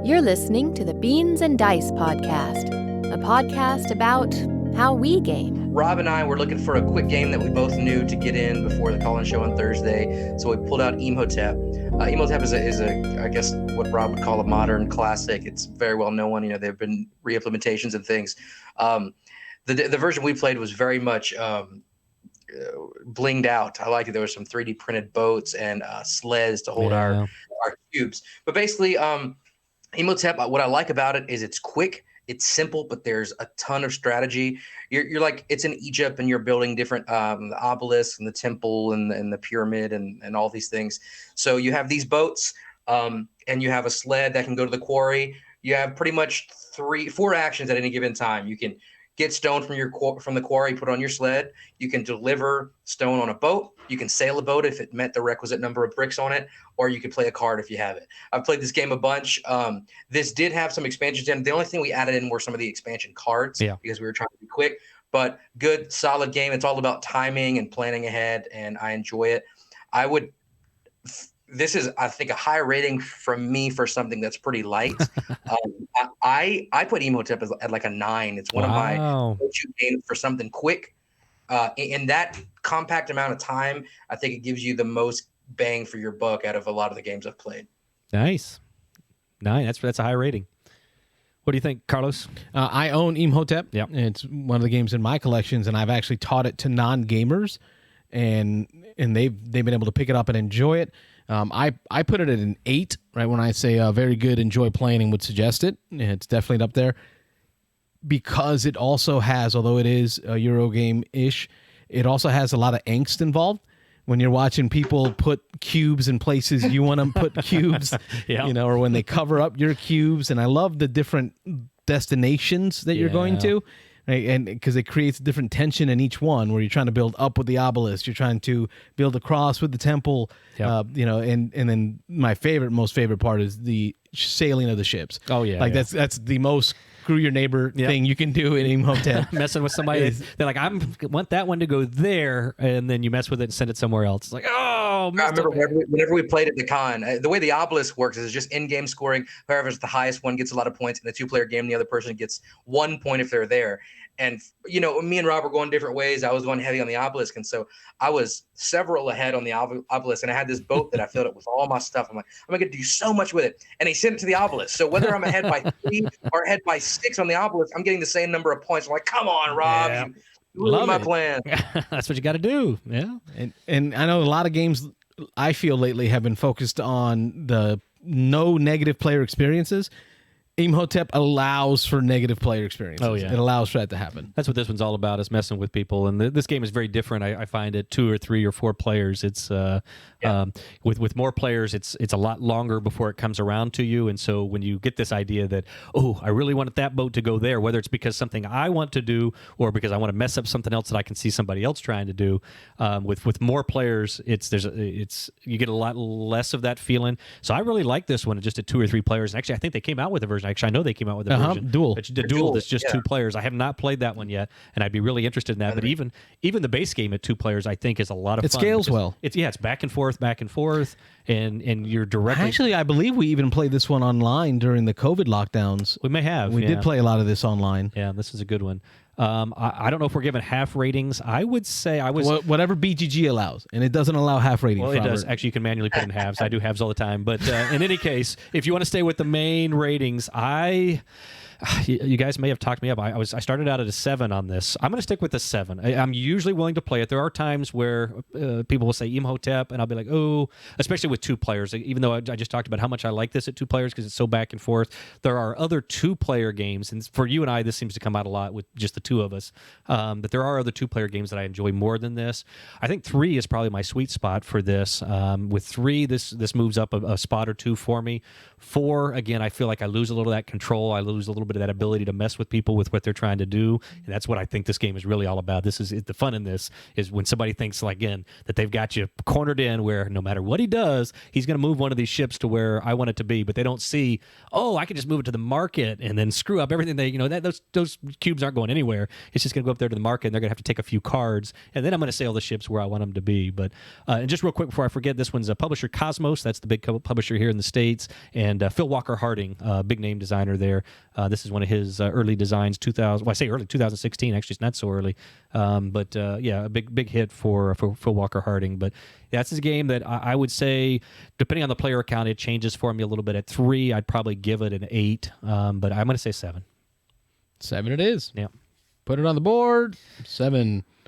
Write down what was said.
You're listening to the Beans and Dice podcast, a podcast about how we game. Rob and I were looking for a quick game that we both knew to get in before the call-in show on Thursday, so we pulled out Imhotep. Imhotep is a, I guess, what Rob would call a modern classic. It's very well known. You know, there have been re-implementations and things. The version we played was very much blinged out. I like it. There was some 3D printed boats and sleds to hold our cubes. But basically, Imhotep, what I like about it is it's quick. It's simple, but there's a ton of strategy. You're like, it's in Egypt and you're building different the obelisk and the temple and the pyramid and all these things. So you have these boats and you have a sled that can go to the quarry. You have pretty much 4 actions at any given time. You can get stone from the quarry, put on your sled. You can deliver stone on a boat. You can sail a boat if it met the requisite number of bricks on it, or you can play a card if you have it. I've played this game a bunch. This did have some expansions in. The only thing we added in were some of the expansion cards because we were trying to be quick, but good, solid game. It's all about timing and planning ahead, and I enjoy it. This is, I think, a high rating from me for something that's pretty light. I put Imhotep at like a 9. It's one of my go-to games for something quick. In that compact amount of time, I think it gives you the most bang for your buck out of a lot of the games I've played. Nice. 9. That's a high rating. What do you think, Carlos? I own Imhotep. Yep. It's one of the games in my collections, and I've actually taught it to non-gamers, and they've been able to pick it up and enjoy it. I put it at an 8, right? When I say very good, enjoy playing, and would suggest it. It's definitely up there because it also has, although it is a Euro game-ish, it also has a lot of angst involved. When you're watching people put cubes in places you want to put cubes, or when they cover up your cubes. And I love the different destinations that you're going to. Right? And because it creates different tension in each one, where you're trying to build up with the obelisk, you're trying to build across with the temple, and then my most favorite part is the sailing of the ships. Oh yeah, like that's the most screw your neighbor thing you can do in Imhotep. Messing with somebody, they're like, I want that one to go there, and then you mess with it and send it somewhere else. It's like, oh, I remember whenever we played at the con, the way the obelisk works is just in-game scoring. Whoever's the highest one gets a lot of points. In a 2-player game, the other person gets 1 point if they're there. And, me and Rob were going different ways. I was going heavy on the obelisk. And so I was several ahead on the obelisk. And I had this boat that I filled up with all my stuff. I'm like, I'm going to do so much with it. And he sent it to the obelisk. So whether I'm ahead by 3 or ahead by 6 on the obelisk, I'm getting the same number of points. I'm like, come on, Rob. Love my plan. That's what you got to do. Yeah. And I know a lot of games I feel lately have been focused on the no negative player experiences. Imhotep allows for negative player experiences. Oh, yeah. It allows for that to happen. That's what this one's all about, is messing with people. And this game is very different. I find it 2 or 3 or 4 players. It's with more players, it's a lot longer before it comes around to you. And so when you get this idea that, I really wanted that boat to go there, whether it's because something I want to do or because I want to mess up something else that I can see somebody else trying to do, with more players, you get a lot less of that feeling. So I really like this one, just at 2 or 3 players. And actually, I think they came out with a version. Actually, I know they came out with a version. Dual. The dual that's just 2 players. I have not played that one yet, and I'd be really interested in that. But even the base game at 2 players, I think, is a lot of fun. It scales well. It's back and forth, and you're directly. Actually, I believe we even played this one online during the COVID lockdowns. We may have. We did play a lot of this online. Yeah, this is a good one. I don't know if we're giving half ratings. I would say whatever BGG allows, and it doesn't allow half ratings. Well, it does. Actually, you can manually put in halves. I do halves all the time. But in any case, if you want to stay with the main ratings, you guys may have talked me up. I started out at a 7 on this. I'm going to stick with the 7. I'm usually willing to play it. There are times where people will say Imhotep, and I'll be like, especially with 2 players. Even though I just talked about how much I like this at 2 players because it's so back and forth. There are other 2-player games, and for you and I, this seems to come out a lot with just the 2 of us. But there are other 2-player games that I enjoy more than this. I think 3 is probably my sweet spot for this. With 3, this moves up a spot or 2 for me. 4, again, I feel like I lose a little of that control. I lose a little little bit of that ability to mess with people with what they're trying to do. And that's what I think this game is really all about. This is the fun in this is when somebody thinks, like, again, that they've got you cornered in where no matter what he does, he's going to move one of these ships to where I want it to be. But they don't see, oh, I can just move it to the market and then screw up everything. Those cubes aren't going anywhere. It's just going to go up there to the market, and they're going to have to take a few cards, and then I'm going to sail the ships where I want them to be. But and just real quick before I forget, this one's a publisher Cosmos. That's the big publisher here in the States, and Phil Walker Harding, big name designer there. This is one of his early designs. 2016. Actually, it's not so early, but a big hit for Phil Walker Harding. But yeah, this is a game that I would say, depending on the player account, it changes for me a little bit. At 3, I'd probably give it an 8, but I'm going to say 7. 7 it is. Yeah. Put it on the board. 7.